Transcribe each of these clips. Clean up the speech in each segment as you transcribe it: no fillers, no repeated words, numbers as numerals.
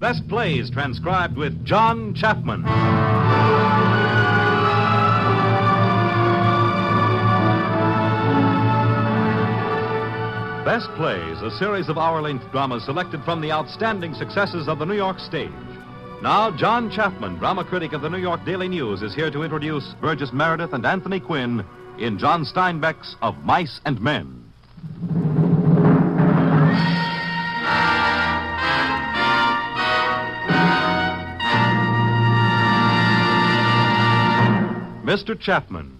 Best Plays transcribed with John Chapman. Best Plays, a series of hour-length dramas selected from the outstanding successes of the New York stage. Now, John Chapman, drama critic of the New York Daily News, is here to introduce Burgess Meredith and Anthony Quinn in John Steinbeck's Of Mice and Men. Mr. Chapman.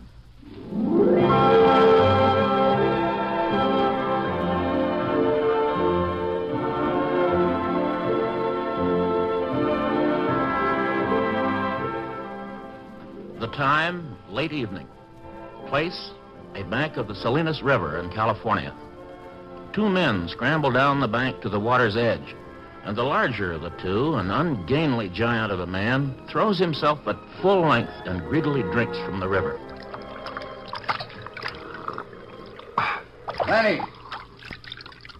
The time, late evening. Place, a bank of the Salinas River in California. Two men scramble down the bank to the water's edge, and the larger of the two, an ungainly giant of a man, throws himself at full length and greedily drinks from the river. Lennie!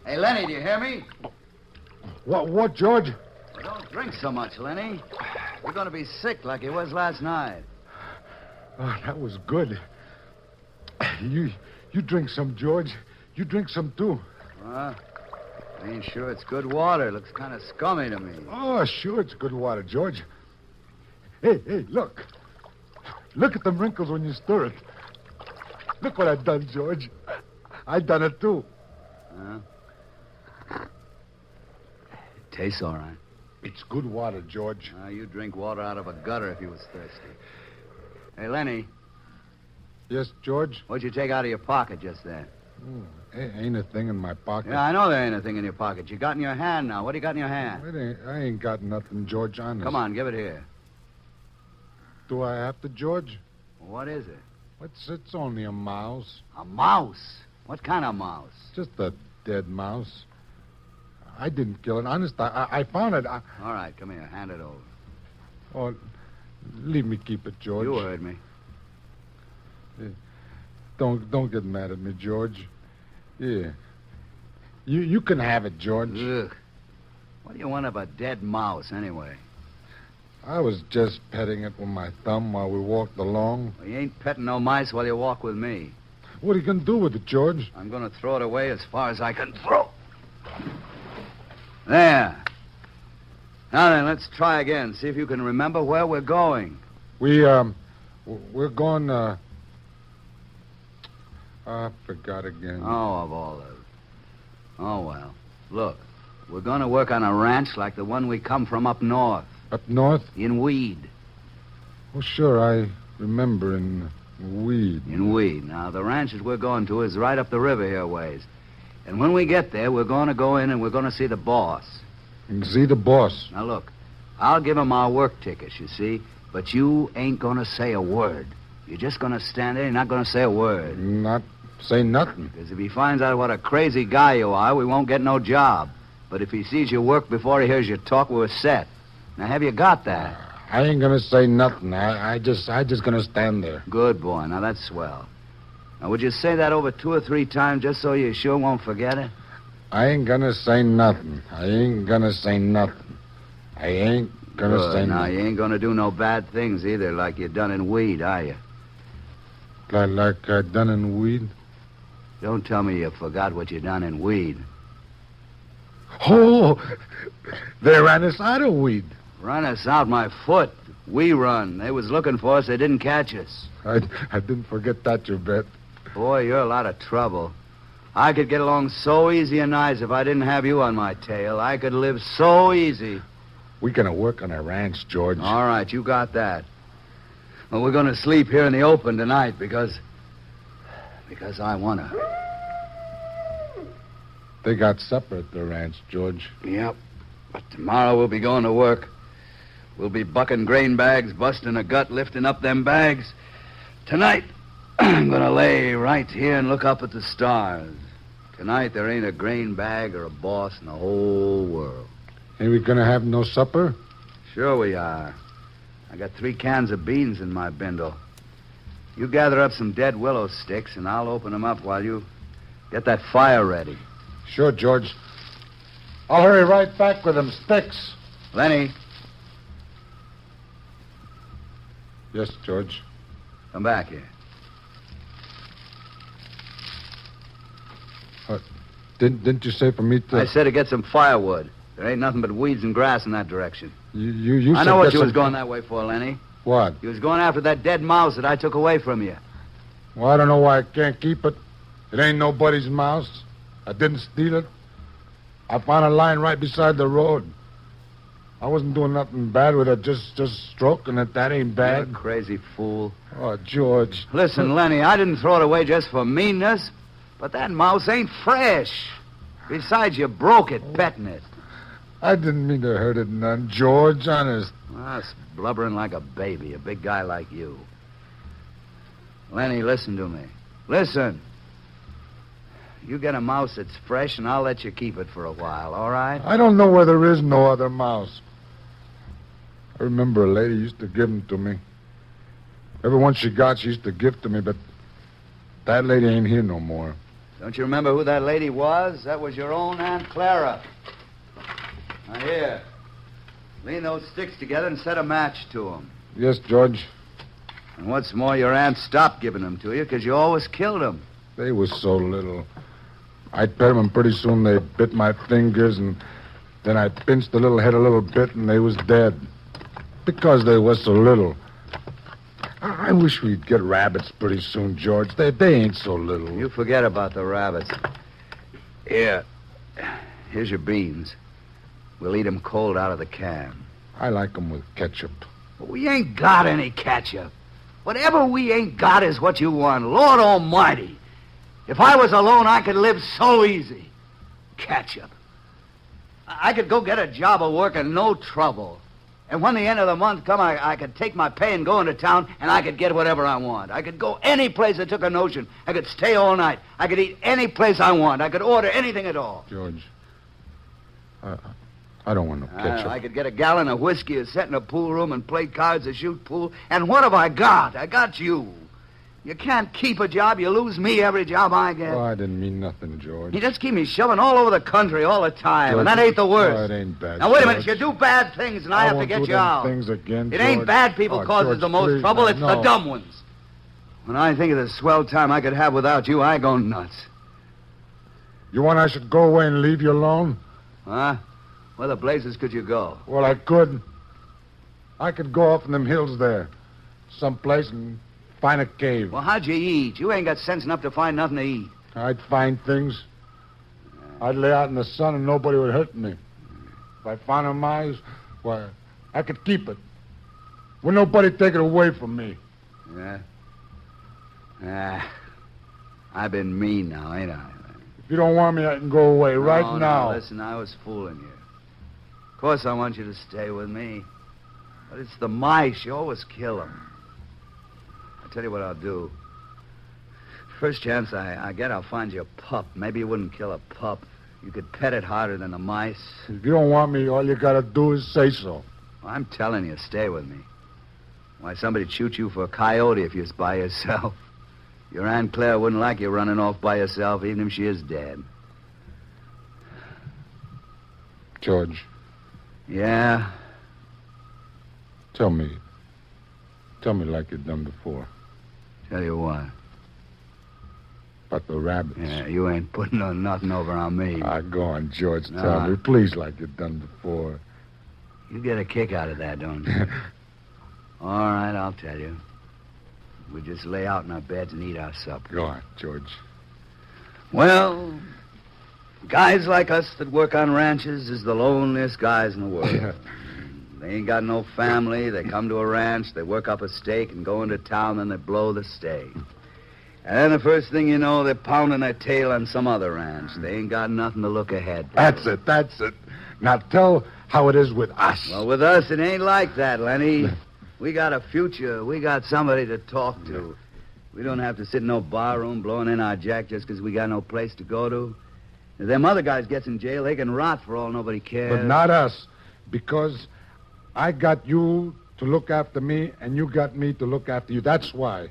Hey, Lennie, do you hear me? What, George? Well, don't drink so much, Lennie. You're going to be sick like you was last night. Oh, that was good. You drink some, George. You drink some, too. I ain't sure it's good water. Looks kind of scummy to me. Oh, sure it's good water, George. Hey, look. Look at them wrinkles when you stir it. Look what I done, George. I done it, too. It tastes all right. It's good water, George. You drink water out of a gutter if you was thirsty. Hey, Lennie. Yes, George? What'd you take out of your pocket just there? Ain't a thing in my pocket. Yeah, I know there ain't a thing in your pocket. You got in your hand now. What do you got in your hand? I ain't got nothing, George, honest. Come on, give it here. Do I have to, George? What is it? It's only a mouse. A mouse? What kind of mouse? Just a dead mouse. I didn't kill it. Honest, I found it. All right, come here. Hand it over. Oh, leave me keep it, George. You heard me. Don't get mad at me, George. Yeah. You can have it, George. Ugh. What do you want of a dead mouse, anyway? I was just petting it with my thumb while we walked along. Well, you ain't petting no mice while you walk with me. What are you going to do with it, George? I'm going to throw it away as far as I can throw. There. Now then, let's try again. See if you can remember where we're going. We're going, I forgot again. Oh, of all those. Oh, well. Look, we're going to work on a ranch like the one we come from up north. Up north? In Weed. Oh, sure, I remember in Weed. In Weed. Now, the ranch that we're going to is right up the river here a ways. And when we get there, we're going to go in and we're going to see the boss. And see the boss? Now, look, I'll give him our work tickets, you see, but you ain't going to say a word. You're just going to stand there and not going to say a word. Not say nothing. Because if he finds out what a crazy guy you are, we won't get no job. But if he sees you work before he hears you talk, we're set. Now, have you got that? I ain't going to say nothing. I just going to stand there. Good boy. Now, that's swell. Now, would you say that over 2 or 3 times just so you sure won't forget it? I ain't going to say nothing. I ain't going to say nothing. I ain't going to say Now, nothing. you ain't going to do no bad things either like you done in Weed, are you? Like I done in Weed? Don't tell me you forgot what you done in Weed. Oh, they ran us out of Weed. Run us out my foot. We run. They was looking for us. They didn't catch us. I didn't forget that, you bet. Boy, you're a lot of trouble. I could get along so easy and nice if I didn't have you on my tail. I could live so easy. We're going to work on a ranch, George. All right, you got that. Well, we're going to sleep here in the open tonight because I want to. They got supper at the ranch, George. Yep. But tomorrow we'll be going to work. We'll be bucking grain bags, busting a gut, lifting up them bags. Tonight, I'm going to lay right here and look up at the stars. Tonight, there ain't a grain bag or a boss in the whole world. Ain't we going to have no supper? Sure we are. I got 3 cans of beans in my bindle. You gather up some dead willow sticks, and I'll open them up while you get that fire ready. Sure, George. I'll hurry right back with them sticks. Lennie. Yes, George. Come back here. Didn't you say for me to... I said to get some firewood. There ain't nothing but weeds and grass in that direction. You I said know what get you was some- going that way for, Lennie. What? You was going after that dead mouse that I took away from you. Well, I don't know why I can't keep it. It ain't nobody's mouse. I didn't steal it. I found a line right beside the road. I wasn't doing nothing bad with it, just stroking it. That ain't bad. You crazy fool. Oh, George. Listen, Lennie, I didn't throw it away just for meanness, but that mouse ain't fresh. Besides, you broke it petting it. I didn't mean to hurt it none, George, honest. Well, it's blubbering like a baby, a big guy like you. Lennie, listen to me. Listen. You get a mouse that's fresh, and I'll let you keep it for a while, all right? I don't know where there is no other mouse. I remember a lady used to give them to me. Every one she got, she used to give to me, but that lady ain't here no more. Don't you remember who that lady was? That was your own Aunt Clara. Now, here. Lean those sticks together and set a match to them. Yes, George. And what's more, your aunt stopped giving them to you because you always killed them. They was so little. I pet them, and pretty soon they bit my fingers, and then I pinched the little head a little bit, and they was dead. Because they was so little. I wish we'd get rabbits pretty soon, George. They ain't so little. You forget about the rabbits. Here. Here's your beans. We'll eat them cold out of the can. I like 'em with ketchup. But we ain't got any ketchup. Whatever we ain't got is what you want. Lord Almighty. If I was alone, I could live so easy. Ketchup. I could go get a job of work and no trouble. And when the end of the month come, I could take my pay and go into town, and I could get whatever I want. I could go any place that took a notion. I could stay all night. I could eat any place I want. I could order anything at all. George, I don't want no ketchup. I could get a gallon of whiskey and sit in a pool room and play cards or shoot pool. And what have I got? I got you. You can't keep a job. You lose me every job I get. Oh, I didn't mean nothing, George. You just keep me shoving all over the country all the time, George, and that ain't the worst. Oh, it ain't bad, Now, wait a George. minute. You do bad things, and I have to won't get do you them out. things again, It ain't George. bad people Oh, causes George, the most please, trouble. It's the no. dumb ones. When I think of the swell time I could have without you, I go nuts. You want I should go away and leave you alone? Huh? Where the blazes could you go? Well, I could. I could go off in them hills there. Someplace and find a cave. Well, how'd you eat? You ain't got sense enough to find nothing to eat. I'd find things. I'd lay out in the sun and nobody would hurt me. If I found a mouse, why, I could keep it. Would nobody take it away from me? Yeah? I've been mean now, ain't I? If you don't want me, I can go away right now. No, listen, I was fooling you. Of course I want you to stay with me. But it's the mice. You always kill them. I'll tell you what I'll do. First chance I get, I'll find you a pup. Maybe you wouldn't kill a pup. You could pet it harder than the mice. If you don't want me, all you gotta do is say so. Well, I'm telling you, stay with me. Why, somebody'd shoot you for a coyote if you was by yourself. Your Aunt Claire wouldn't like you running off by yourself, even if she is dead. George, Yeah? tell me like you've done before. Tell you what. About the rabbits. Yeah, you ain't putting nothing over on me. Go on, George, No, tell me. Please, like you've done before. You get a kick out of that, don't you? All right, I'll tell you. We just lay out in our beds and eat our supper. Go on, George. Well, guys like us that work on ranches is the loneliest guys in the world. They ain't got no family. They come to a ranch, they work up a stake and go into town, then they blow the stake. And then the first thing you know, they're pounding their tail on some other ranch. They ain't got nothing to look ahead to. That's it. Now tell how it is with us. Well, with us, it ain't like that, Lennie. We got a future. We got somebody to talk to. We don't have to sit in no bar room blowing in our jack just because we got no place to go to. If them other guys gets in jail, they can rot for all nobody cares. But not us, because I got you to look after me, and you got me to look after you. That's why.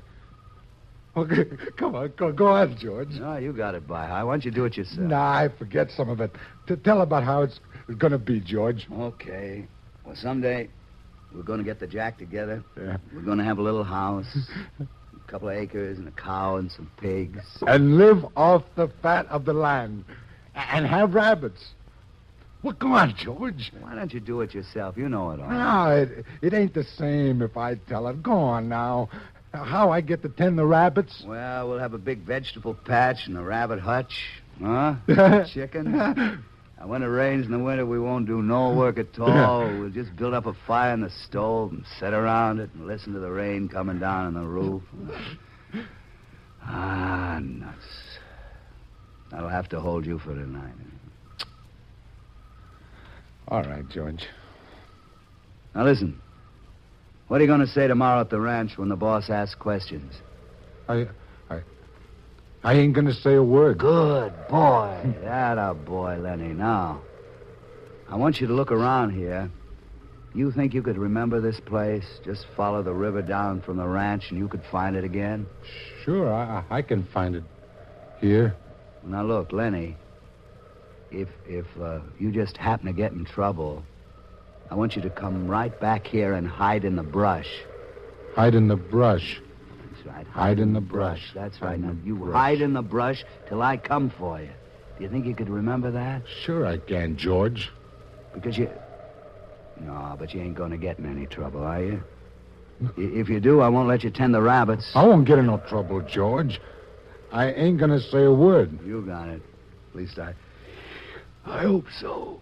Okay, come on, go on, George. No, you got it, by. Why don't you do it yourself? Nah, I forget some of it. Tell about how it's going to be, George. Okay. Well, someday we're going to get the jack together. Yeah. We're going to have a little house, a couple of acres, and a cow and some pigs. And live off the fat of the land. And have rabbits. Well, go on, George. Why don't you do it yourself? You know it all. No, it ain't the same if I tell it. Go on now. How I get to tend the rabbits? Well, we'll have a big vegetable patch and a rabbit hutch. Huh? Chickens. And when it rains in the winter, we won't do no work at all. We'll just build up a fire in the stove and sit around it and listen to the rain coming down on the roof. Ah, nuts. I'll have to hold you for tonight. All right, George. Now, listen. What are you going to say tomorrow at the ranch when the boss asks questions? I ain't gonna say a word. Good boy. Atta boy, Lennie. Now, I want you to look around here. You think you could remember this place? Just follow the river down from the ranch and you could find it again? Sure, I can find it here. Now, look, Lennie, if you just happen to get in trouble, I want you to come right back here and hide in the brush. Hide in the brush. That's right. Hide in the brush. That's right. Hide in Now, the you brush. hide in the brush till I come for you. Do you think you could remember that? Sure I can, George. Because you... No, but you ain't going to get in any trouble, are you? If you do, I won't let you tend the rabbits. I won't get in no trouble, George. I ain't gonna say a word. You got it. At least I hope so.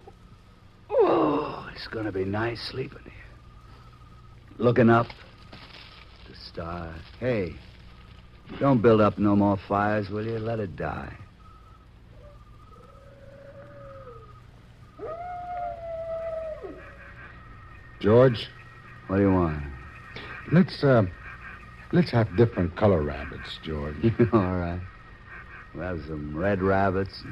Oh, it's going to be nice sleeping here. Looking up. The stars. Hey, don't build up no more fires, will you? Let it die. George, What do you want? let's have different color rabbits, George. All right. We'll have some red rabbits,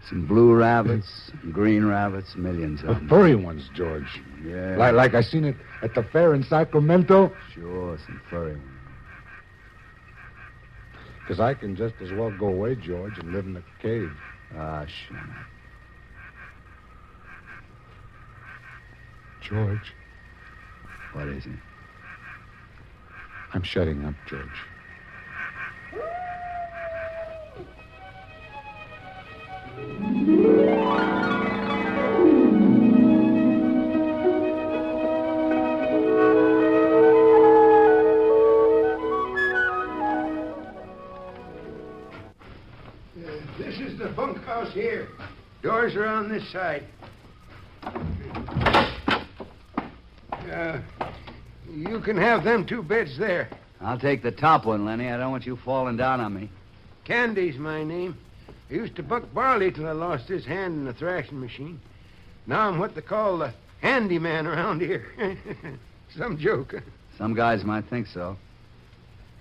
some blue rabbits, some green rabbits, millions of The them. furry ones, George. Yeah. Like I seen it at the fair in Sacramento. Sure, some furry ones. Because I can just as well go away, George, and live in a cave. Ah, shut up. George, What is it? I'm shutting up, George. This is the bunkhouse here. Doors are on this side. You can have them 2 beds there. I'll take the top one, Lennie. I don't want you falling down on me. Candy's my name. I used to buck barley till I lost his hand in the thrashing machine. Now I'm what they call the handyman around here. Some joke. Some guys might think so.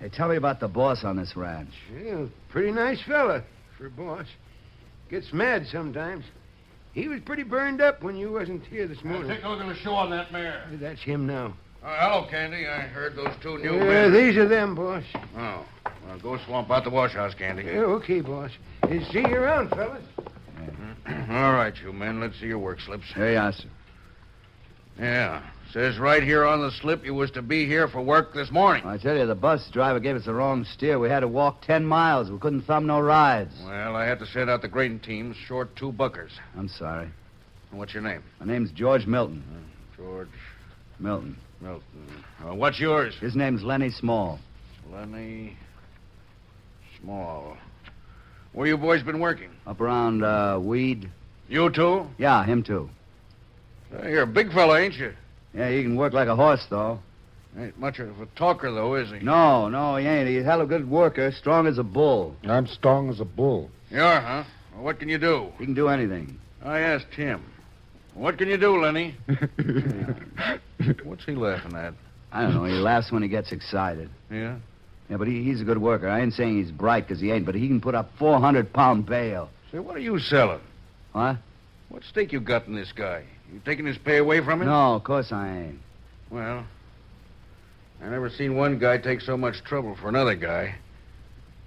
Hey, tell me about the boss on this ranch. Well, pretty nice fella for a boss. Gets mad sometimes. He was pretty burned up when you wasn't here this morning. Take a look at the show on that mare. That's him now. Hello, Candy. I heard those 2 new Yeah, men. these are them, boss. Oh. Well, go swamp out the wash house, Candy. Yeah, okay, boss. See you around, fellas. All right, you men. Let's see your work slips. Here you are, sir. Yeah. Says right here on the slip you was to be here for work this morning. I tell you, the bus driver gave us the wrong steer. We had to walk 10 miles. We couldn't thumb no rides. Well, I had to send out the grading teams, short 2 buckers. I'm sorry. And what's your name? My name's George Milton. George Milton. Milton. What's yours? His name's Lennie Small. Lennie Small. Where you boys been working? Up around, Weed. You too? Yeah, him too. You're a big fella, ain't you? Yeah, he can work like a horse, though. Ain't much of a talker, though, is he? No, he ain't. He's a hell of a good worker, strong as a bull. I'm strong as a bull. You are, huh? Well, what can you do? He can do anything. I asked him. What can you do, Lennie? What's he laughing at? I don't know. He laughs when he gets excited. Yeah? Yeah, but he's a good worker. I ain't saying he's bright because he ain't, but he can put up 400-pound bale. Say, what are you selling? What? What stake you got in this guy? You taking his pay away from him? No, of course I ain't. Well, I never seen one guy take so much trouble for another guy.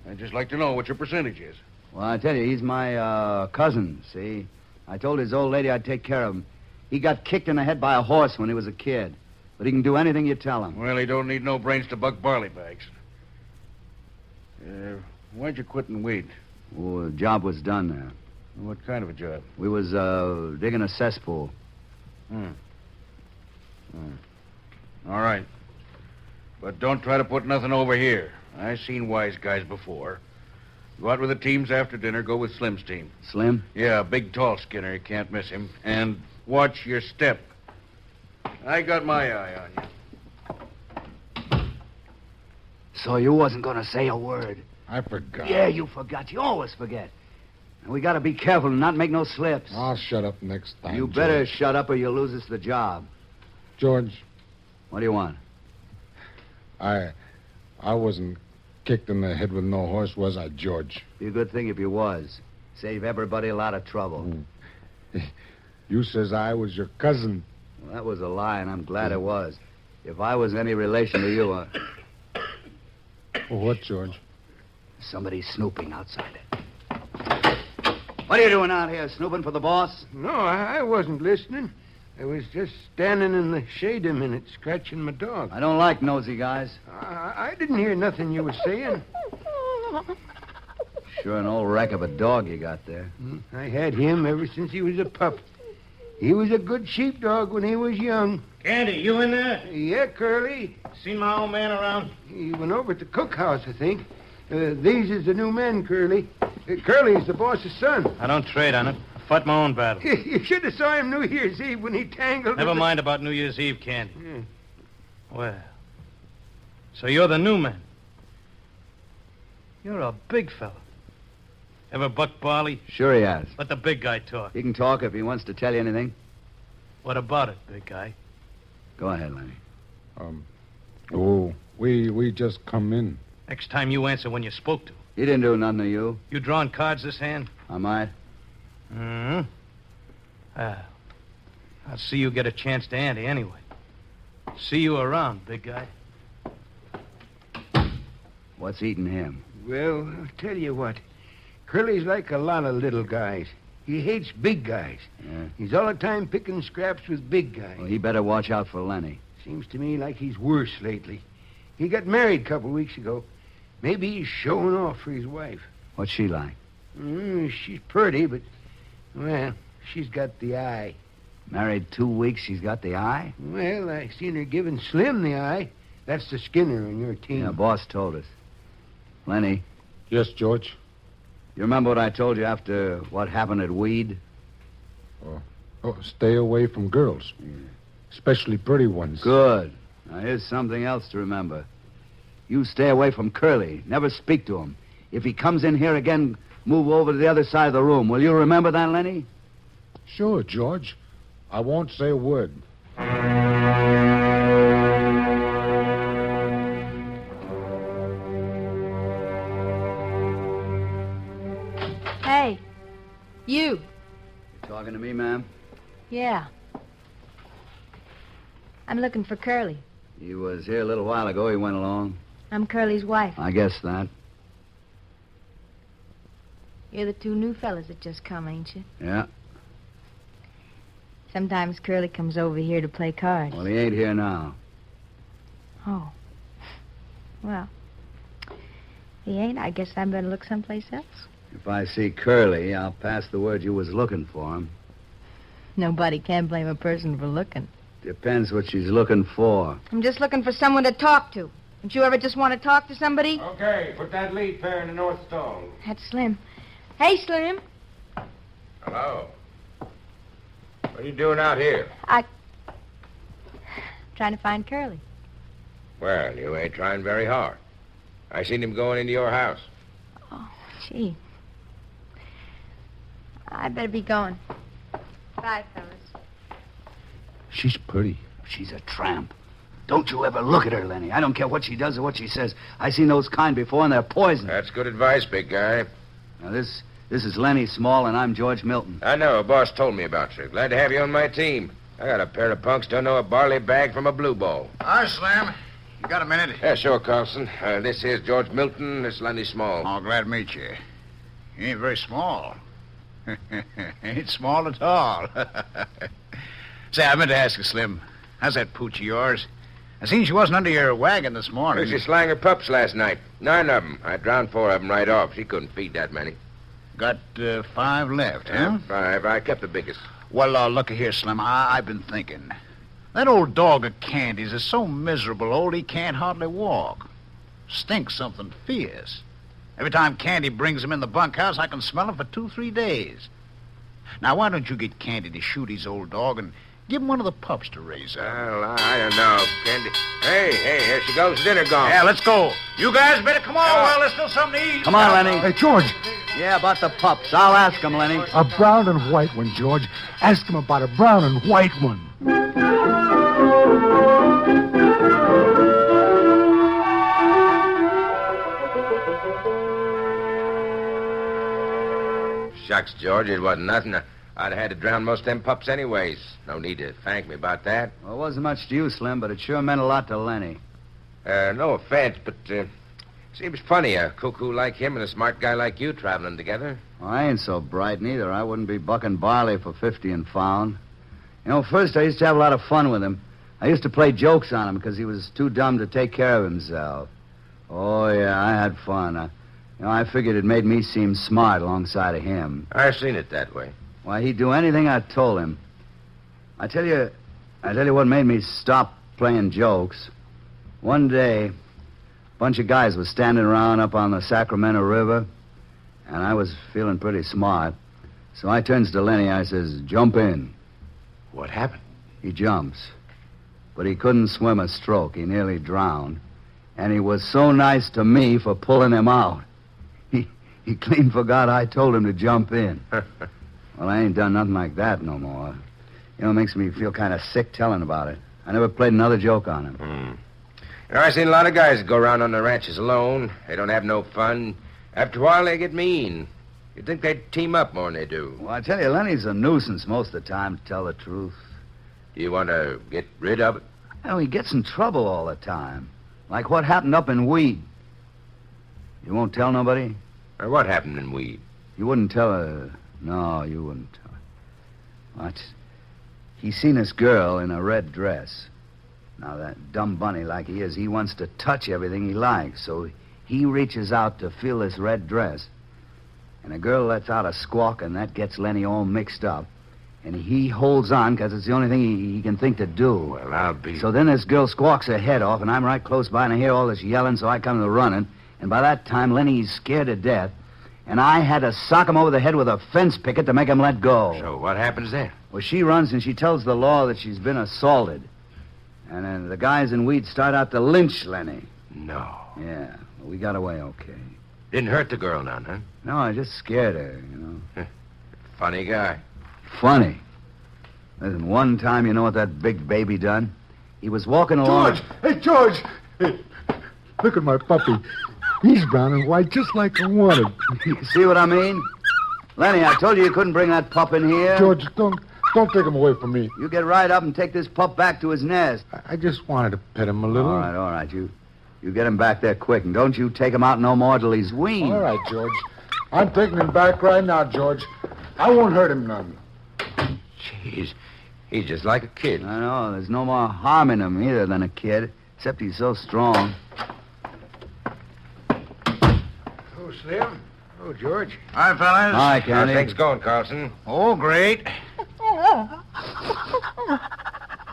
I'd just like to know what your percentage is. Well, I tell you, he's my cousin, see? I told his old lady I'd take care of him. He got kicked in the head by a horse when he was a kid. But he can do anything you tell him. Well, he don't need no brains to buck barley bags. Why'd you quit and wait? Oh, the job was done there. What kind of a job? We was digging a cesspool. All right. But don't try to put nothing over here. I've seen wise guys before. Go out with the teams after dinner. Go with Slim's team. Slim? Yeah, big, tall Skinner. You can't miss him. And watch your step. I got my eye on you. So you wasn't going to say a word. I forgot. Yeah, you forgot. You always forget. And we got to be careful and not make no slips. I'll shut up next time. You better George. shut up or you'll lose us the job. George, What do you want? I wasn't kicked in the head with no horse, was I, George? Be a good thing if you was. Save everybody a lot of trouble. You says I was your cousin. Well, that was a lie, and I'm glad it was. If I was any relation to you, Oh, what, George? somebody's snooping outside it. What are you doing out here, snooping for the boss? No, I wasn't listening. I was just standing in the shade a minute, scratching my dog. I don't like nosy guys. I didn't hear nothing you were saying. Sure an old wreck of a dog you got there. I had him ever since he was a pup. He was a good sheepdog when he was young. Candy, you in there? Yeah, Curly. Seen my old man around? He went over at the cookhouse, I think. These is the new men, Curly. Curly's the boss's son. I don't trade on it. I fought my own battle. You should have saw him New Year's Eve when he tangled... Never with mind about New Year's Eve, Candy. Yeah. Well, so you're the new man. You're a big fella. Ever buck barley? Sure he has. Let the big guy talk. He can talk if he wants to tell you anything. What about it, big guy? Go ahead, Lenny. We just come in. Next time you answer when you're spoke to. He didn't do nothing to you. You drawing cards this hand? I might. Mm-hmm. I'll see you get a chance to ante anyway. See you around, big guy. What's eating him? Well, I'll tell you what. Curly's like a lot of little guys. He hates big guys. Yeah. He's all the time picking scraps with big guys. Well, he better watch out for Lenny. Seems to me like he's worse lately. He got married a couple weeks ago. Maybe he's showing off for his wife. What's she like? She's pretty, but, well, she's got the eye. Married 2 weeks, she's got the eye? Well, I seen her giving Slim the eye. That's the Skinner on your team. Yeah, boss told us. Lenny, Yes, George? you remember what I told you after what happened at Weed? Stay away from girls. Especially pretty ones. Good. Now, here's something else to remember. You stay away from Curly. Never speak to him. If he comes in here again, move over to the other side of the room. Will you remember that, Lenny? Sure, George. I won't say a word. Hey, you. You talking to me, ma'am? Yeah. I'm looking for Curly. He was here a little while ago. He went along. I'm Curly's wife. I guess that. You're the two new fellas that just come, ain't you? Yeah. Sometimes Curly comes over here to play cards. Well, he ain't here now. Oh. Well, he ain't. I guess I better look someplace else. If I see Curly, I'll pass the word you was looking for him. Nobody can blame a person for looking. Depends what she's looking for. I'm just looking for someone to talk to. Don't you ever just want to talk to somebody? Okay, put that lead pair in the north stall. That's Slim. Hey, Slim. Hello. What are you doing out here? Trying to find Curly. Well, you ain't trying very hard. I seen him going into your house. Oh, gee. I better be going. Bye, fellas. She's pretty. She's a tramp. Don't you ever look at her, Lenny. I don't care what she does or what she says. I seen those kind before, and they're poison. That's good advice, big guy. Now, this is Lennie Small, and I'm George Milton. I know. Boss told me about you. Glad to have you on my team. I got a pair of punks don't know a barley bag from a blue ball. Hi, Slim. You got a minute? Yeah, sure, Carlson. This here's George Milton. This is Lennie Small. Oh, glad to meet you. You ain't very small. Ain't small at all. Say, I meant to ask you, Slim. How's that pooch of yours? I seen she wasn't under your wagon this morning. She slang her pups last night. 9 of them. I drowned 4 of them right off. She couldn't feed that many. Got 5 left, huh? Yeah, 5. I kept the biggest. Well, looky here, Slim. I've been thinking. That old dog of Candy's is so miserable old he can't hardly walk. Stinks something fierce. Every time Candy brings him in the bunkhouse, I can smell him for 2-3 days. Now, why don't you get Candy to shoot his old dog and give him one of the pups to raise up? Well, I don't know, Candy. Hey, here she goes. Dinner gone. Yeah, let's go. You guys better come on. Well, there's still something to eat. Come on, Lenny. Hey, George. Yeah, about the pups. I'll ask him, Lenny. A brown and white one, George. Ask him about a brown and white one. Shucks, George, it wasn't nothing. I'd have had to drown most of them pups anyways. No need to thank me about that. Well, it wasn't much to you, Slim, but it sure meant a lot to Lenny. No offense, but seems funny a cuckoo like him and a smart guy like you traveling together. Well, I ain't so bright neither. I wouldn't be bucking barley for 50 and found. You know, first I used to have a lot of fun with him. I used to play jokes on him because he was too dumb to take care of himself. Oh, yeah, I had fun. I figured it made me seem smart alongside of him. I've seen it that way. Why, he'd do anything I told him. I tell you what made me stop playing jokes. One day, a bunch of guys was standing around up on the Sacramento River, and I was feeling pretty smart. So I turns to Lenny, I says, "Jump in." What happened? He jumps. But he couldn't swim a stroke. He nearly drowned. And he was so nice to me for pulling him out. He clean forgot I told him to jump in. Well, I ain't done nothing like that no more. You know, it makes me feel kind of sick telling about it. I never played another joke on him. You know, I've seen a lot of guys go around on the ranches alone. They don't have no fun. After a while, they get mean. You'd think they'd team up more than they do. Well, I tell you, Lenny's a nuisance most of the time, to tell the truth. Do you want to get rid of it? You know, he gets in trouble all the time. Like what happened up in Weed. You won't tell nobody? Or what happened in Weed? You wouldn't tell her. No, you wouldn't tell her. What? He seen this girl in a red dress. Now, that dumb bunny like he is, he wants to touch everything he likes. So he reaches out to feel this red dress. And the girl lets out a squawk, and that gets Lenny all mixed up. And he holds on because it's the only thing he can think to do. Well, I'll be... So then this girl squawks her head off, and I'm right close by, and I hear all this yelling, so I come to running. And by that time, Lenny's scared to death. And I had to sock him over the head with a fence picket to make him let go. So what happens then? Well, she runs and she tells the law that she's been assaulted. And then the guys in Weed start out to lynch Lenny. No. Yeah, well, we got away okay. Didn't hurt the girl none, huh? No, I just scared her, you know. Funny guy. Funny. Listen, one time, you know what that big baby done? He was walking along... George! Hey, George! Hey, look at my puppy. He's brown and white, just like I wanted. You see what I mean? Lenny, I told you couldn't bring that pup in here. George, don't take him away from me. You get right up and take this pup back to his nest. I just wanted to pet him a little. All right. You get him back there quick, and don't you take him out no more till he's weaned. All right, George. I'm taking him back right now, George. I won't hurt him none. Jeez, he's just like a kid. I know. There's no more harm in him either than a kid, except he's so strong. Oh, Slim. Oh, George. Hi, fellas. Hi, How's Candy. things going, Carlson? Oh, great.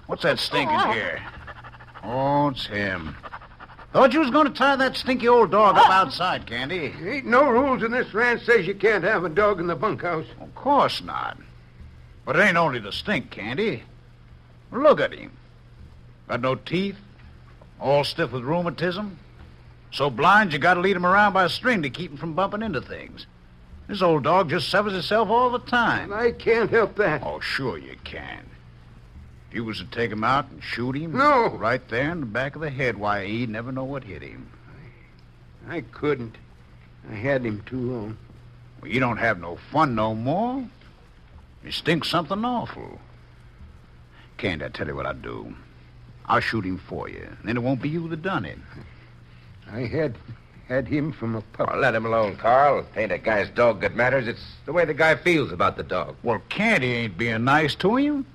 What's that stink in here? Oh, it's him. Thought you was going to tie that stinky old dog up outside, Candy. Ain't no rules in this ranch says you can't have a dog in the bunkhouse. Of course not. But it ain't only the stink, Candy. Look at him. Got no teeth, all stiff with rheumatism. So blind you got to lead him around by a string to keep him from bumping into things. This old dog just suffers himself all the time. I can't help that. Oh, sure you can. If you was to take him out and shoot him... No. Right there in the back of the head, why, he'd never know what hit him. I couldn't. I had him too long. Well, you don't have no fun no more. You stink something awful. Candy, I tell you what I'll do. I'll shoot him for you, and then it won't be you that done it. I had him from a pup. Oh, let him alone, Carl. It ain't a guy's dog that matters. It's the way the guy feels about the dog. Well, Candy ain't being nice to him.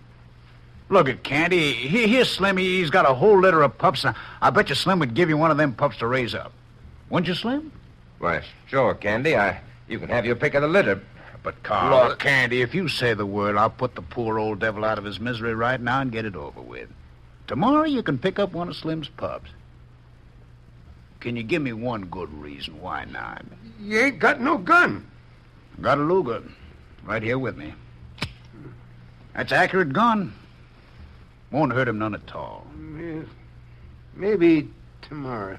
Look at Candy. Here's Slim. He's got a whole litter of pups. I bet you Slim would give you one of them pups to raise up. Wouldn't you, Slim? Why, sure, Candy. You can have your pick of the litter. But, Carl... Look, Candy, if you say the word, I'll put the poor old devil out of his misery right now and get it over with. Tomorrow you can pick up one of Slim's pups. Can you give me one good reason why not? You ain't got no gun. Got a Luger. Right here with me. That's an accurate gun. Won't hurt him none at all. Yes. Maybe tomorrow.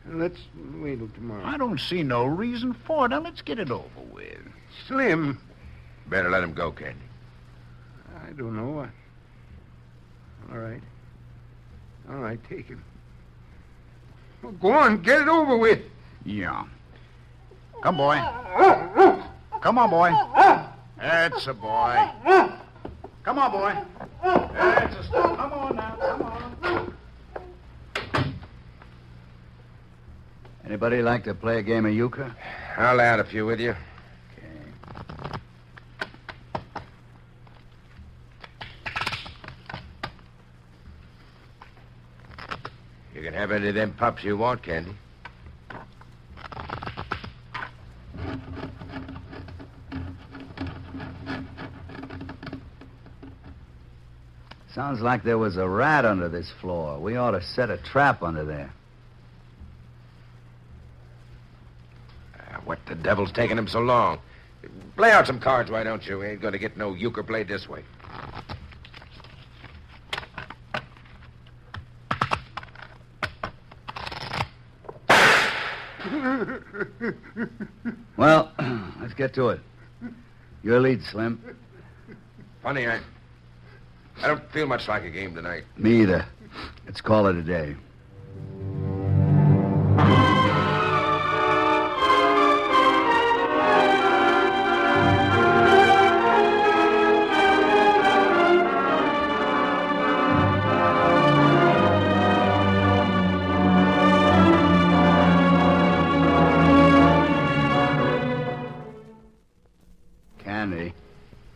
Let's wait till tomorrow. I don't see no reason for it. Now, let's get it over with. Slim. Better let him go, Candy. I don't know. All right. All right, take him. Well, go on, get it over with. Yeah. Come, boy. Come on, boy. That's a boy. Come on, boy. That's a step. Come on now. Come on. Anybody like to play a game of euchre? I'll add a few with you. You can have any of them pups you want, Candy. Sounds like there was a rat under this floor. We ought to set a trap under there. What the devil's taking him so long? Play out some cards, why don't you? We ain't going to get no euchre played this way. Well, let's get to it. Your lead, Slim. Funny, I don't feel much like a game tonight. Me either. Let's call it a day.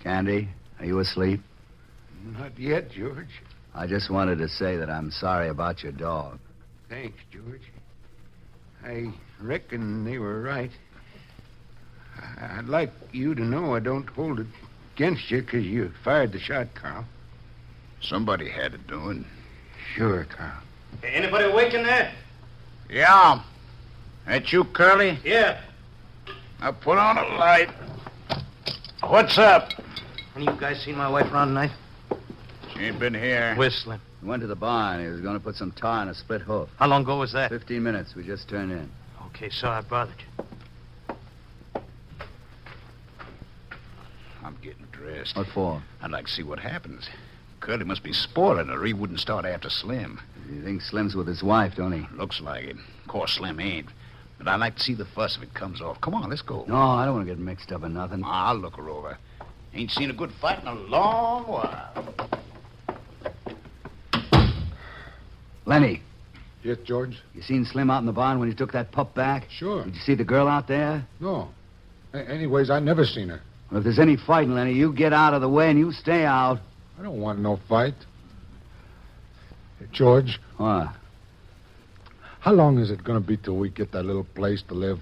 Candy, are you asleep? Not yet, George. I just wanted to say that I'm sorry about your dog. Thanks, George. I reckon they were right. I'd like you to know I don't hold it against you because you fired the shot, Carl. Somebody had it doing. Sure, Carl. Hey, anybody awake in there? Yeah. That you, Curly? Yeah. Now put on a light. What's up? Any of you guys seen my wife around tonight? She ain't been here. Where's Slim? He went to the barn. He was going to put some tar on a split hoof. How long ago was that? 15 minutes. We just turned in. Okay, sorry I bothered you. I'm getting dressed. What for? I'd like to see what happens. Curly must be spoiling her. He wouldn't start after Slim. You think Slim's with his wife, don't he? Looks like it. Of course, Slim ain't. But I'd like to see the fuss if it comes off. Come on, let's go. No, I don't want to get mixed up in nothing. I'll look her over. Ain't seen a good fight in a long while. Lenny, Yes, George? you seen Slim out in the barn when he took that pup back? Sure. Did you see the girl out there? No. Anyways, I never seen her. Well, if there's any fighting, Lenny, you get out of the way and you stay out. I don't want no fight. George, What? how long is it going to be till we get that little place to live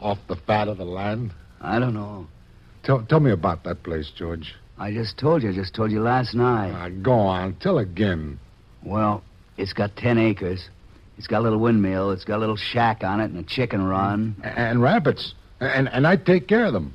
off the fat of the land? I don't know. Tell me about that place, George. I just told you last night. Go on. Tell again. Well, it's got 10 acres. It's got a little windmill. It's got a little shack on it and a chicken run. And rabbits. And I take care of them.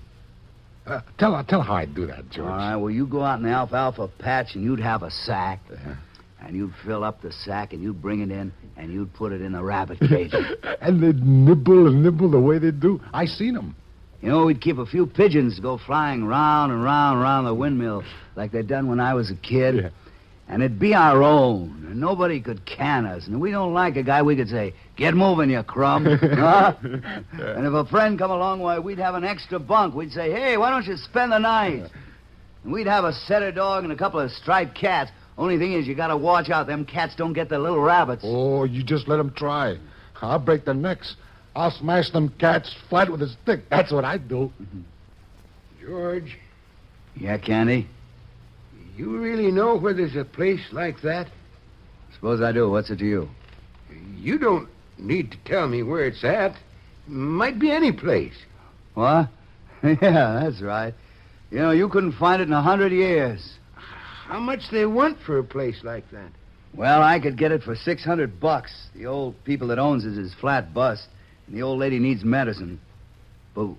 Tell how I do that, George. All right, well, you go out in the alfalfa patch and you'd have a sack. Yeah. And you'd fill up the sack and you'd bring it in and you'd put it in a rabbit cage. And they'd nibble and nibble the way they do. I seen them. You know, we'd keep a few pigeons to go flying round and round and round the windmill like they done when I was a kid. Yeah. And it'd be our own, and nobody could can us. And if we don't like a guy, we could say, "Get moving, you crumb." Huh? And if a friend come along, why, we'd have an extra bunk. We'd say, "Hey, why don't you spend the night?" And we'd have a setter dog and a couple of striped cats. Only thing is, you got to watch out. Them cats don't get the little rabbits. Oh, you just let them try. I'll break their necks. I'll smash them cats flat with a stick. That's what I do. George, Yeah, Candy? You really know where there's a place like that? Suppose I do. What's it to you? You don't need to tell me where it's at. Might be any place. What? Yeah, that's right. You know, you couldn't find it in 100 years. How much they want for a place like that? Well, I could get it for $600. The old people that owns it is flat bust, and the old lady needs medicine. But,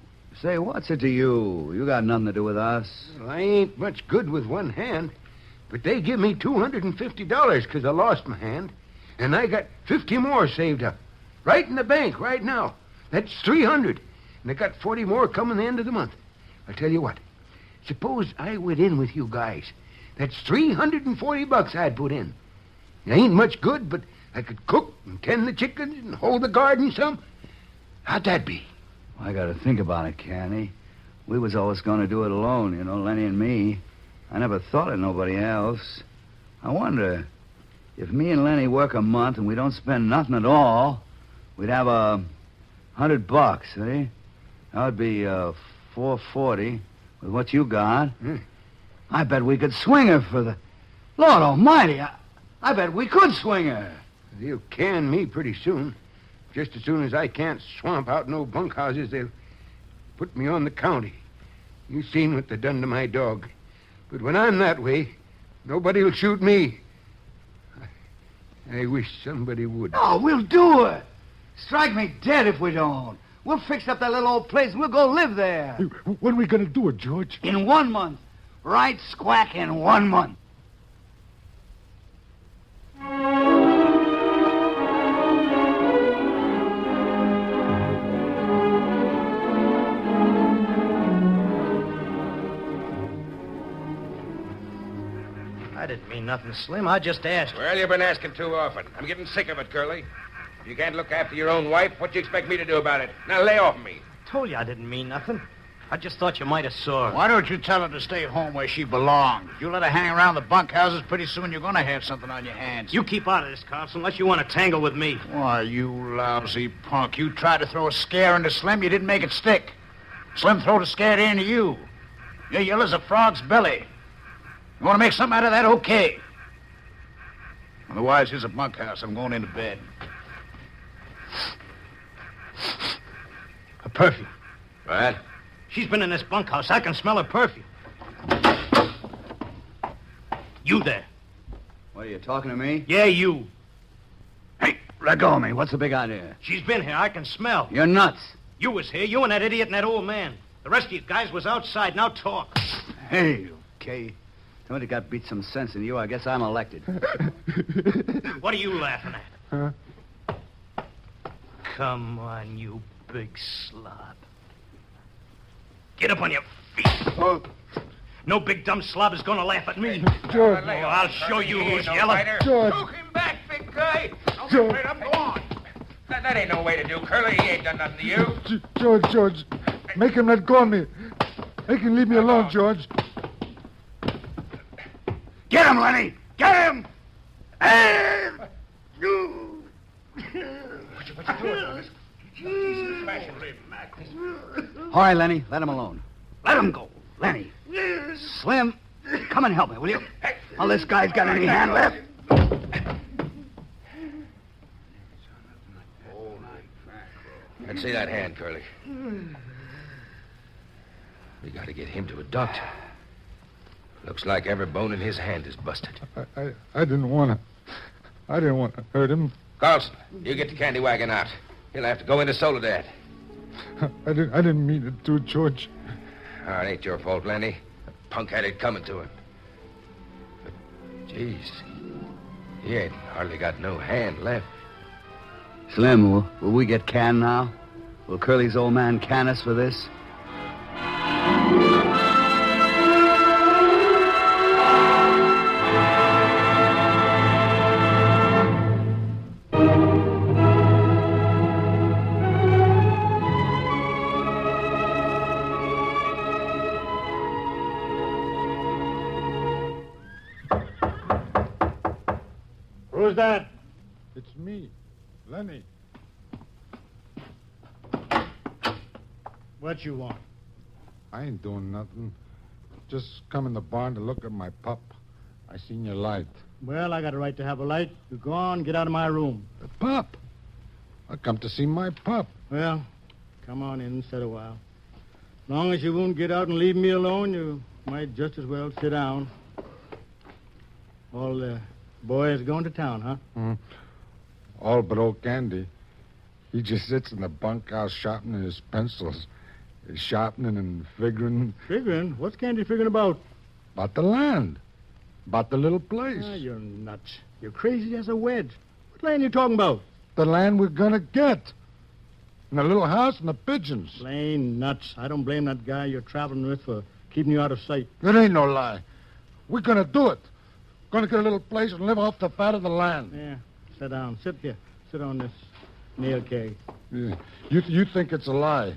say, what's it to you? You got nothing to do with us. Well, I ain't much good with one hand, but they give me $250 because I lost my hand, and I got 50 more saved up. Right in the bank right now. That's 300, and I got 40 more coming the end of the month. I'll tell you what. Suppose I went in with you guys. That's $340 I'd put in. It ain't much good, but I could cook and tend the chickens and hold the garden some. How'd that be? I got to think about it, Candy. We was always going to do it alone, you know, Lenny and me. I never thought of nobody else. I wonder, if me and Lenny work a month and we don't spend nothing at all, we'd have $100, eh? That would be $440 with what you got. I bet we could swing her for the... Lord almighty, I bet we could swing her. They'll can me pretty soon. Just as soon as I can't swamp out no bunkhouses, they'll put me on the county. You seen what they done to my dog. But when I'm that way, nobody'll shoot me. I wish somebody would. Oh, we'll do it. Strike me dead if we don't. We'll fix up that little old place and we'll go live there. When are we going to do it, George? In 1 month. Right squack in 1 month. I didn't mean nothing, Slim. I just asked. Well, you've been asking too often. I'm getting sick of it, Curly. If you can't look after your own wife, what do you expect me to do about it? Now lay off me. Told you I didn't mean nothing. I just thought you might have saw her. Why don't you tell her to stay home where she belongs? If you let her hang around the bunkhouses, pretty soon you're going to have something on your hands. You keep out of this, Carlson, unless you want to tangle with me. Why, you lousy punk. You tried to throw a scare into Slim, you didn't make it stick. Slim throwed a scare into you. You're yellow as a frog's belly. You want to make something out of that? Okay. Otherwise, here's a bunkhouse. I'm going into bed. Her perfume. What? She's been in this bunkhouse. I can smell her perfume. You there. What, are you talking to me? Yeah, you. Hey, let go of me. What's the big idea? She's been here. I can smell. You're nuts. You was here. You and that idiot and that old man. The rest of you guys was outside. Now talk. Hey, okay. Somebody got beat some sense in you. I guess I'm elected. What are you laughing at? Huh? Come on, you big slob. Get up on your feet. Oh, No big dumb slob is going to laugh at me. George. Oh, I'll show you who's yellow. George. Choke him back, big guy. Don't be George. afraid of him. Go on. That ain't no way to do, Curly. He ain't done nothing to you. George. Make him let go of me. Make him leave me alone, George. Get him, Lenny! Get him! And you. All right, Lenny, let him alone. Let him go, Lenny. Slim, come and help me, will you? Well, this guy's got any hand left. Let's see that hand, Curly. We got to get him to a doctor. Looks like every bone in his hand is busted. I didn't want to hurt him. Carlson, you get the candy wagon out. He'll have to go into Soledad. I didn't mean it to, George. Oh, it ain't your fault, Lenny. The punk had it coming to him. But, jeez, he ain't hardly got no hand left. Slim, will we get canned now? Will Curly's old man can us for this? Who's that? It's me, Lenny. What you want? I ain't doing nothing. Just come in the barn to look at my pup. I seen your light. Well, I got a right to have a light. You go on, get out of my room. The pup. I come to see my pup. Well, come on in and sit a while. As long as you won't get out and leave me alone, you might just as well sit down. All the boys going to town, huh? All but old Candy. He just sits in the bunkhouse sharpening his pencils. He's sharpening and figuring. Figuring? What's Candy figuring about? About the land. About the little place. Ah, you're nuts. You're crazy as a wedge. What land are you talking about? The land we're gonna get. And the little house and the pigeons. Plain nuts. I don't blame that guy you're traveling with for keeping you out of sight. It ain't no lie. We're gonna do it. Gonna get a little place and live off the fat of the land. Yeah, sit down. Sit here. Sit on this nail keg. Yeah. You think it's a lie.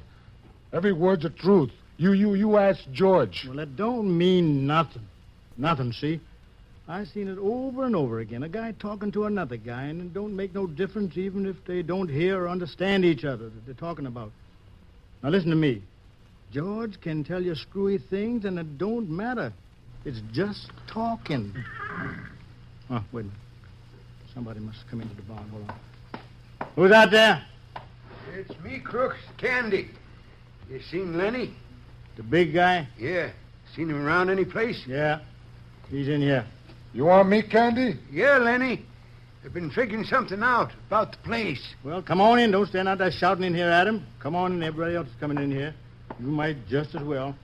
Every word's the truth. You ask George. Well, that don't mean nothing. Nothing, see? I've seen it over and over again. A guy talking to another guy, and it don't make no difference even if they don't hear or understand each other that they're talking about. Now, listen to me. George can tell you screwy things, and it don't matter. It's just talking. Oh, wait a minute. Somebody must come into the barn. Hold on. Who's out there? It's me, Crooks. Candy. You seen Lennie? The big guy? Yeah. Seen him around any place? Yeah. He's in here. You want me, Candy? Yeah, Lennie. I've been figuring something out about the place. Well, come on in. Don't stand out there shouting in here at him. Come on in. Everybody else is coming in here. You might just as well.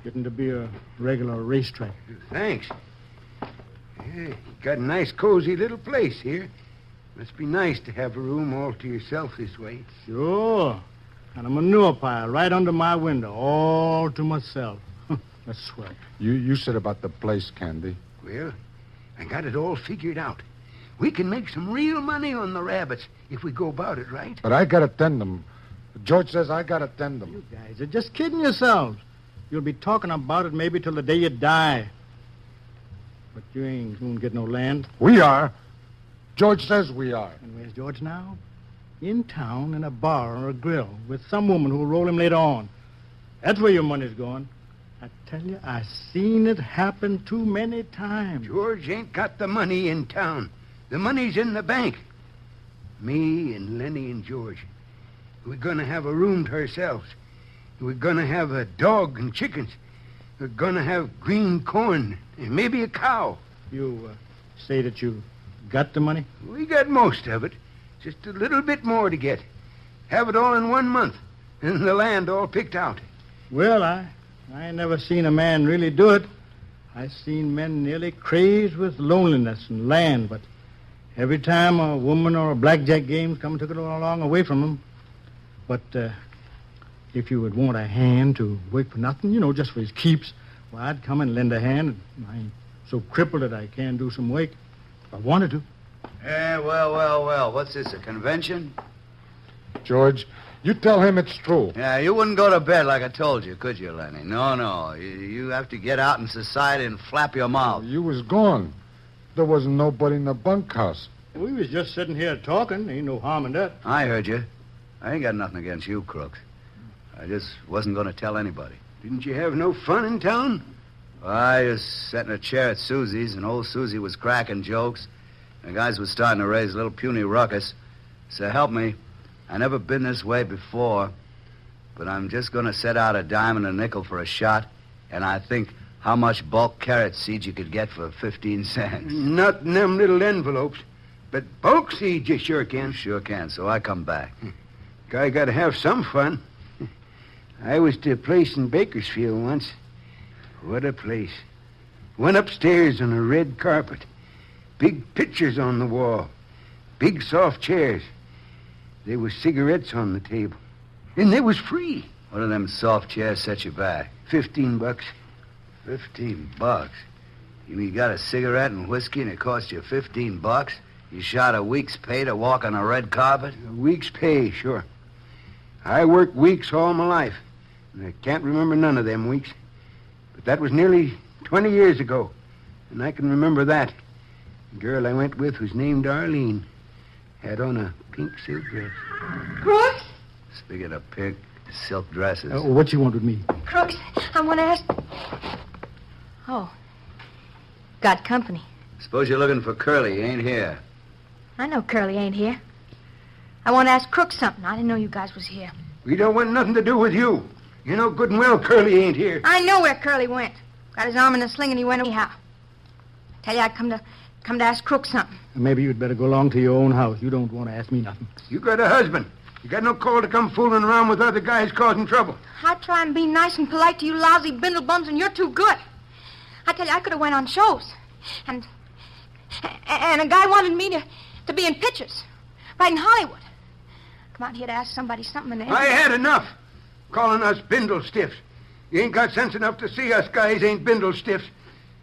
Getting to be a regular racetrack. Thanks. Yeah, you got a nice, cozy little place here. Must be nice to have a room all to yourself this way. Sure. And a manure pile right under my window, all to myself. That's swell. You said about the place, Candy. Well, I got it all figured out. We can make some real money on the rabbits if we go about it right. But I gotta tend them. George says I gotta tend them. You guys are just kidding yourselves. You'll be talking about it maybe till the day you die. But you ain't gonna get no land. We are. George says we are. And where's George now? In town, in a bar or a grill, with some woman who'll roll him later on. That's where your money's going. I tell you, I've seen it happen too many times. George ain't got the money in town. The money's in the bank. Me and Lennie and George. We're going to have a room to ourselves. We're going to have a dog and chickens. We're going to have green corn and maybe a cow. You say that you got the money? We got most of it. Just a little bit more to get. Have it all in 1 month. And the land all picked out. Well, I ain't never seen a man really do it. I seen men nearly crazed with loneliness and land, but every time a woman or a blackjack game come and took it all along away from them. But if you would want a hand to work for nothing, just for his keeps, well, I'd come and lend a hand. I ain't so crippled that I can't do some work if I wanted to. Yeah, well. What's this, a convention? George, you tell him it's true. Yeah, you wouldn't go to bed like I told you, could you, Lennie? No. You have to get out in society and flap your mouth. You was gone. There wasn't nobody in the bunkhouse. We was just sitting here talking. Ain't no harm in that. I heard you. I ain't got nothing against you, Crooks. I just wasn't going to tell anybody. Didn't you have no fun in town? Well, I just sat in a chair at Susie's, and old Susie was cracking jokes. The guys were starting to raise a little puny ruckus. So help me. I never been this way before, but I'm just going to set out a dime and a nickel for a shot, and I think how much bulk carrot seed you could get for 15 cents. Not in them little envelopes, but bulk seeds you sure can. Sure can, so I come back. Guy got to have some fun. I was to a place in Bakersfield once. What a place. Went upstairs on a red carpet. Big pictures on the wall. Big soft chairs. There was cigarettes on the table. And they was free. What do them soft chairs set you back? $15. $15? You mean you got a cigarette and whiskey and it cost you $15? You shot a week's pay to walk on a red carpet? A week's pay, sure. I worked weeks all my life. And I can't remember none of them weeks. But that was nearly 20 years ago. And I can remember that. The girl I went with was named Arlene. Had on a pink silk dress. Crooks? Speaking of pink silk dresses. What you want with me? Crooks, I want to ask... Oh. Got company. Suppose you're looking for Curly. He ain't here. I know Curly ain't here. I want to ask Crook something. I didn't know you guys was here. We don't want nothing to do with you. You know good and well Curly ain't here. I know where Curly went. Got his arm in a sling and he went anyhow. Tell you I come to ask Crook something. Maybe you'd better go along to your own house. You don't want to ask me nothing. You got a husband. You got no call to come fooling around with other guys causing trouble. I try and be nice and polite to you lousy bindlebums, and you're too good. I tell you, I could have went on shows. And a guy wanted me to be in pictures. Right in Hollywood. Come out here to ask somebody something and... I had enough. Calling us bindle stiffs. You ain't got sense enough to see us guys ain't bindle stiffs.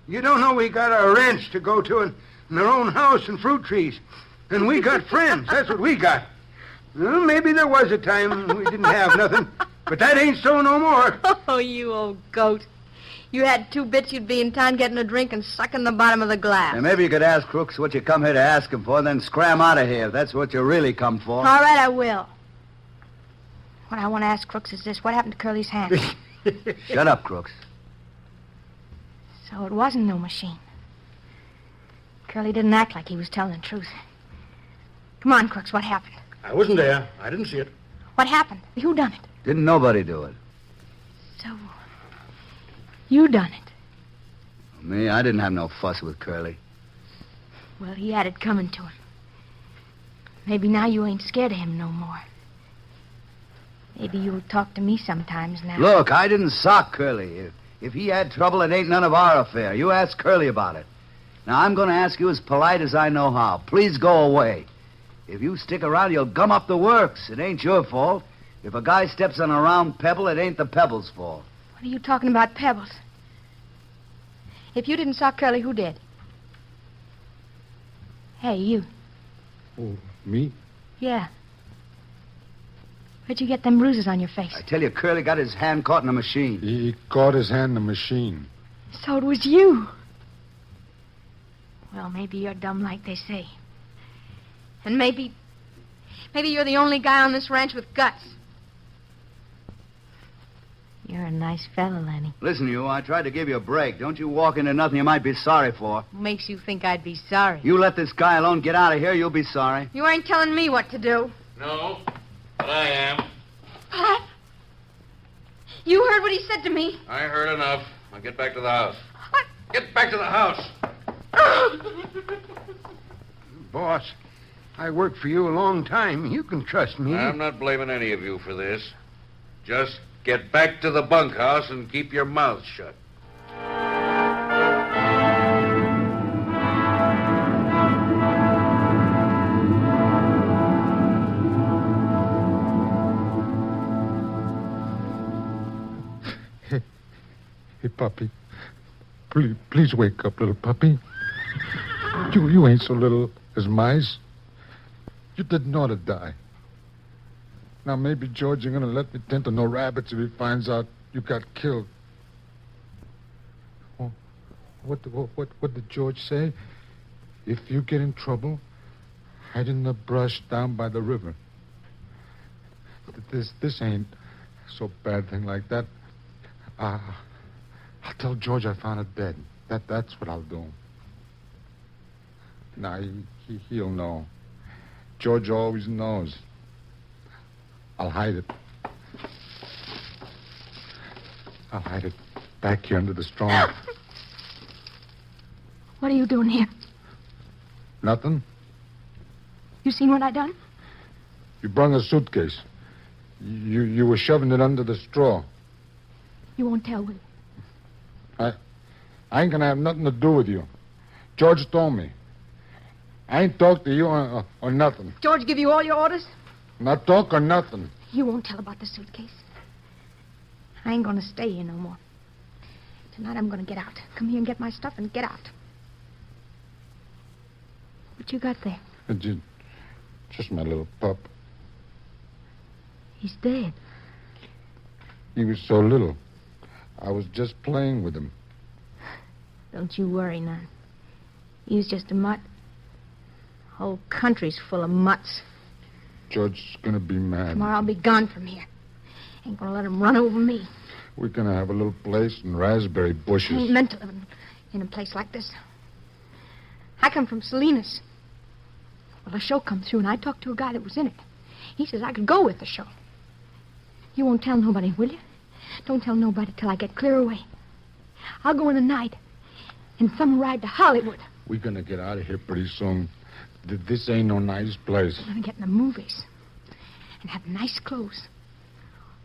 You don't know we got a ranch to go to and our own house and fruit trees. And we got friends. That's what we got. Well, maybe there was a time we didn't have nothing, but that ain't so no more. Oh, you old goat. You had 2 bits, you'd be in town getting a drink and sucking the bottom of the glass. And maybe you could ask Crooks what you come here to ask him for, and then scram out of here if that's what you really come for. All right, I will. What I want to ask Crooks is this. What happened to Curly's hand? Shut up, Crooks. So it wasn't no machine. Curly didn't act like he was telling the truth. Come on, Crooks, what happened? I wasn't there. I didn't see it. What happened? Who done it? Didn't nobody do it. So, you done it. Me, I didn't have no fuss with Curly. Well, he had it coming to him. Maybe now you ain't scared of him no more. Maybe you'll talk to me sometimes now. Look, I didn't sock Curly. If he had trouble, it ain't none of our affair. You ask Curly about it. Now, I'm going to ask you as polite as I know how. Please go away. If you stick around, you'll gum up the works. It ain't your fault. If a guy steps on a round pebble, it ain't the pebble's fault. What are you talking about, pebbles? If you didn't sock Curly, who did? Hey, you. Oh, me? Yeah. Where'd you get them bruises on your face? I tell you, Curly got his hand caught in a machine. He caught his hand in the machine. So it was you. Well, maybe you're dumb like they say. And maybe you're the only guy on this ranch with guts. You're a nice fella, Lenny. Listen, you, I tried to give you a break. Don't you walk into nothing you might be sorry for. What makes you think I'd be sorry? You let this guy alone get out of here, you'll be sorry. You ain't telling me what to do. No, but I am. Pat? You heard what he said to me. I heard enough. Now get back to the house. What? Get back to the house. Boss, I worked for you a long time. You can trust me. I'm not blaming any of you for this. Just get back to the bunkhouse and keep your mouth shut. Hey, puppy. Please wake up, little puppy. You ain't so little as mice. You didn't ought to die. Now, maybe George ain't gonna let me tend to no rabbits if he finds out you got killed. Oh, what did George say? If you get in trouble, hide in the brush down by the river. This ain't so bad thing like that. I'll tell George I found it dead. That's what I'll do. Now, he'll know. George always knows. I'll hide it. I'll hide it back here under the straw. What are you doing here? Nothing. You seen what I done? You brung a suitcase. You were shoving it under the straw. You won't tell, will you? I ain't gonna have nothing to do with you. George told me. I ain't talked to you or nothing. George give you all your orders? Not talk or nothing. You won't tell about the suitcase. I ain't gonna stay here no more. Tonight I'm gonna get out. Come here and get my stuff and get out. What you got there? Just my little pup. He's dead. He was so little. I was just playing with him. Don't you worry none. He was just a mutt. Whole country's full of mutts. George's gonna be mad. Tomorrow I'll be gone from here. Ain't gonna let him run over me. We're gonna have a little place and raspberry bushes. I ain't meant to live in a place like this. I come from Salinas. Well, a show come through, and I talked to a guy that was in it. He says I could go with the show. You won't tell nobody, will you? Don't tell nobody till I get clear away. I'll go in the night and some ride to Hollywood. We're going to get out of here pretty soon. This ain't no nice place. I'm going to get in the movies and have nice clothes.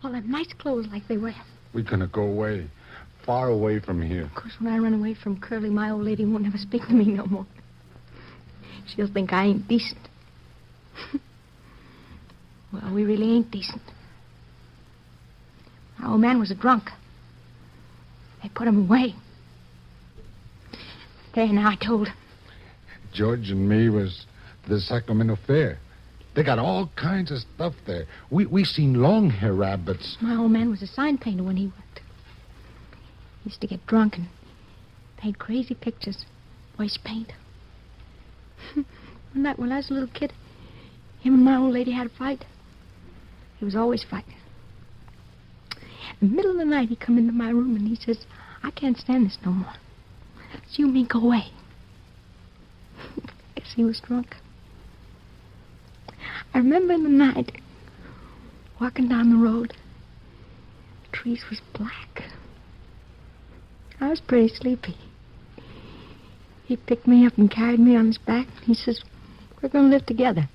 All them nice clothes like they wear. We're going to go away, far away from here. Of course, when I run away from Curly, my old lady won't ever speak to me no more. She'll think I ain't decent. Well, we really ain't decent. My old man was a drunk. They put him away. There, now I told him. George and me was the Sacramento Fair. They got all kinds of stuff there. We seen long-hair rabbits. My old man was a sign painter when he worked. He used to get drunk and paint crazy pictures. Waste paint. One night when I was a little kid, him and my old lady had a fight. He was always fighting. In the middle of the night, he come into my room and he says, I can't stand this no more. So you mean go away? Guess he was drunk. I remember in the night, walking down the road, the trees was black. I was pretty sleepy. He picked me up and carried me on his back. He says, we're going to live together.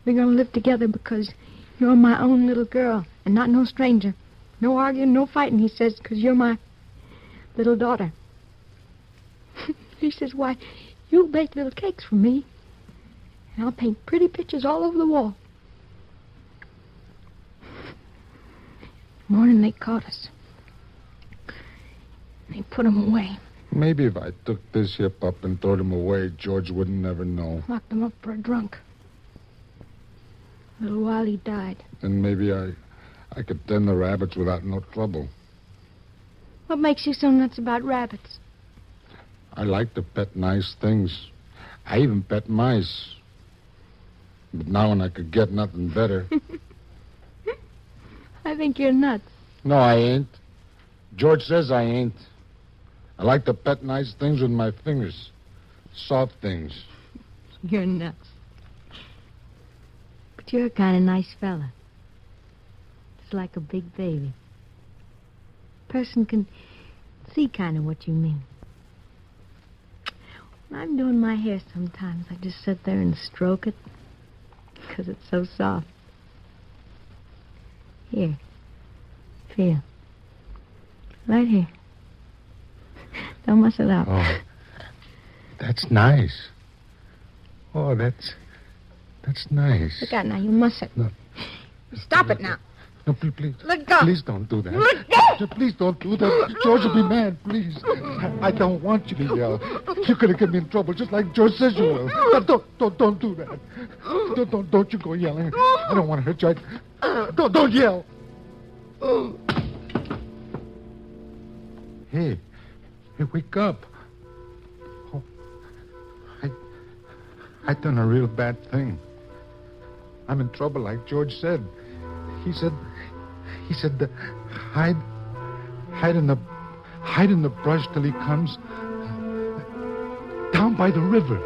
We're going to live together because you're my own little girl and not no stranger. No arguing, no fighting, he says, because you're my little daughter. He says, why, you'll bake little cakes for me, and I'll paint pretty pictures all over the wall. Morning they caught us. They put him away. Maybe if I took this hip up and throwed him away, George wouldn't never know. Locked him up for a drunk. A little while he died. And maybe I could tend the rabbits without no trouble. What makes you so nuts about rabbits? I like to pet nice things. I even pet mice. But now when I could get nothing better. I think you're nuts. No, I ain't. George says I ain't. I like to pet nice things with my fingers. Soft things. You're nuts. But you're a kind of nice fella. Just like a big baby. Person can see kind of what you mean. When I'm doing my hair sometimes, I just sit there and stroke it. Because it's so soft. Here. Feel. Right here. Don't mess it up. Oh, that's nice. Oh, that's nice. Look out now, you mustn't. No. Stop it now. No, please. Let go. Please don't do that. Let go. Please don't do that. George will be mad, please. I don't want you to yell. You're going to get me in trouble just like George says you will. Don't do that. Don't you go yelling. I don't want to hurt you. Don't yell. Hey, wake up. Oh, I done a real bad thing. I'm in trouble like George said. He said that hide in the brush till he comes down by the river.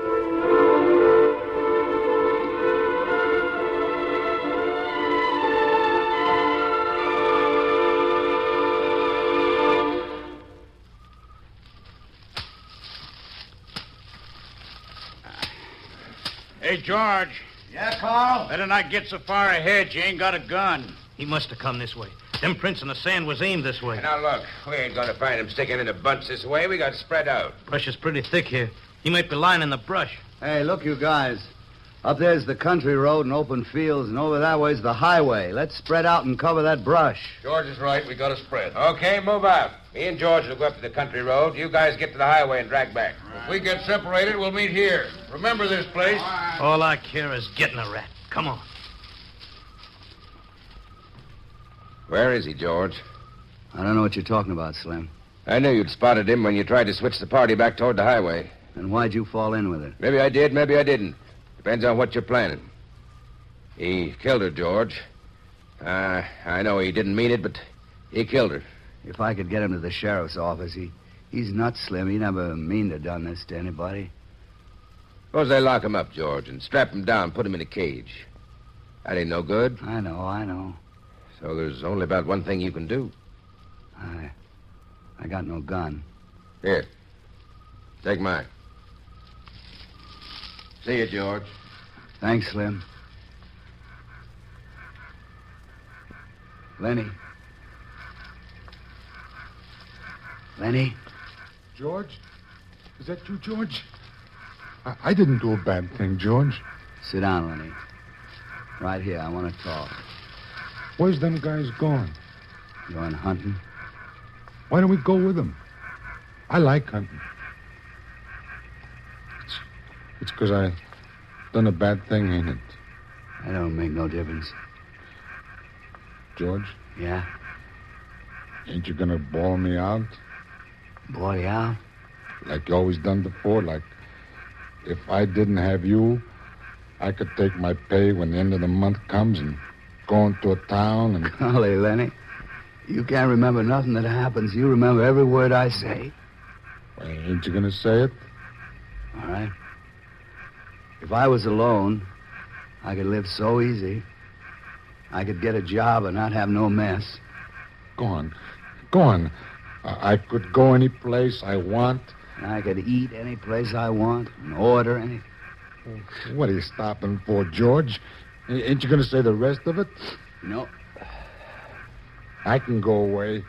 Hey, George. Yeah, Carl? Better not get so far ahead. You ain't got a gun. He must have come this way. Them prints in the sand was aimed this way. Now, look, we ain't gonna find him sticking in a bunch this way. We got spread out. Brush is pretty thick here. He might be lying in the brush. Hey, look, you guys. Up there's the country road and open fields, and over that way's the highway. Let's spread out and cover that brush. George is right. We got to spread. Okay, move out. Me and George will go up to the country road. You guys get to the highway and drag back. If we get separated, we'll meet here. Remember this place. All I care is getting a rat. Come on. Where is he, George? I don't know what you're talking about, Slim. I knew you'd spotted him when you tried to switch the party back toward the highway. And why'd you fall in with it? Maybe I did, maybe I didn't. Depends on what you're planning. He killed her, George. I know he didn't mean it, but he killed her. If I could get him to the sheriff's office, he's nuts, Slim. He never mean to done this to anybody. Suppose they lock him up, George, and strap him down, put him in a cage. That ain't no good. I know. So there's only about one thing you can do. I got no gun. Here. Take mine. See you, George. Thanks, Slim. Lennie. Lennie? George? Is that you, George? I didn't do a bad thing, George. Sit down, Lennie. Right here, I want to talk. Where's them guys going? Going hunting? Why don't we go with them? I like hunting. It's because I done a bad thing, ain't it? That don't make no difference. George? Yeah? Ain't you gonna bawl me out? Bawl you out? Like you always done before? Like, if I didn't have you, I could take my pay when the end of the month comes and go into a town and... Golly, Lennie, you can't remember nothing that happens. You remember every word I say. Well, ain't you gonna say it? All right. If I was alone, I could live so easy. I could get a job and not have no mess. Go on. Go on. I could go any place I want. And I could eat any place I want and order anything. What are you stopping for, George? Ain't you going to say the rest of it? No. I can go away.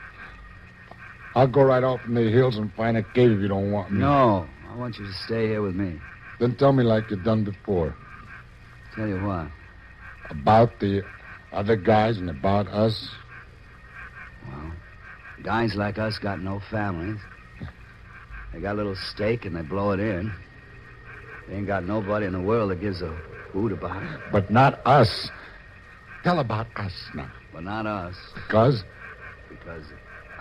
I'll go right off in the hills and find a cave if you don't want me. No. I want you to stay here with me. Then tell me like you've done before. Tell you what? About the other guys and about us. Well, guys like us got no families. They got a little stake and they blow it in. They ain't got nobody in the world that gives a hoot about it. But not us. Tell about us now. But not us. Because? Because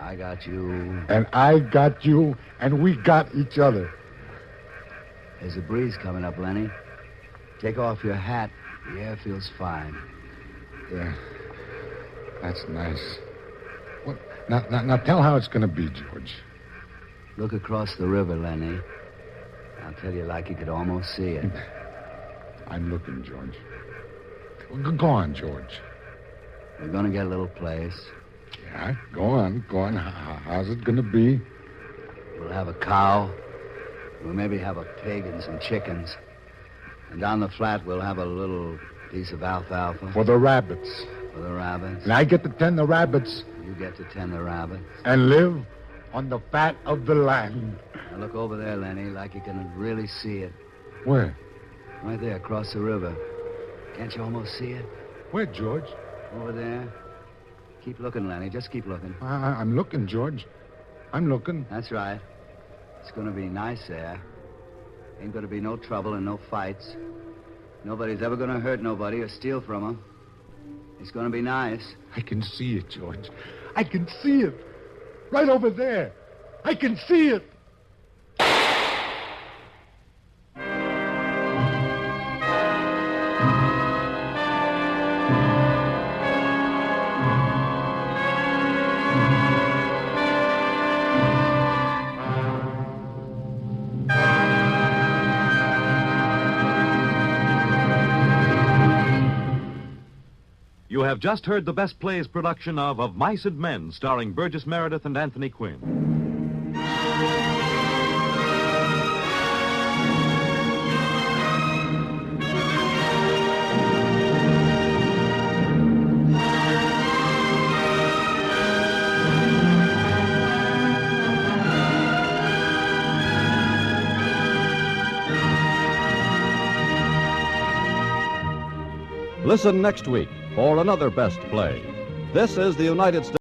I got you. And I got you, and we got each other. There's a breeze coming up, Lennie. Take off your hat. The air feels fine. Yeah. That's nice. What? Now tell how it's going to be, George. Look across the river, Lennie. I'll tell you like you could almost see it. I'm looking, George. Go on, George. We're going to get a little place. Yeah, go on. How's it going to be? We'll have a cow. We'll maybe have a pig and some chickens. And down the flat, we'll have a little piece of alfalfa. For the rabbits. For the rabbits. And I get to tend the rabbits. You get to tend the rabbits. And live on the fat of the land. Now look over there, Lennie, like you can really see it. Where? Right there, across the river. Can't you almost see it? Where, George? Over there. Keep looking, Lennie. Just keep looking. I'm looking, George. I'm looking. That's right. It's going to be nice there. Ain't going to be no trouble and no fights. Nobody's ever going to hurt nobody or steal from them. It's going to be nice. I can see it, George. I can see it. Right over there. I can see it. You have just heard the Best Plays production of Mice and Men, starring Burgess Meredith and Anthony Quinn. Listen next week for another Best Play. This is the United States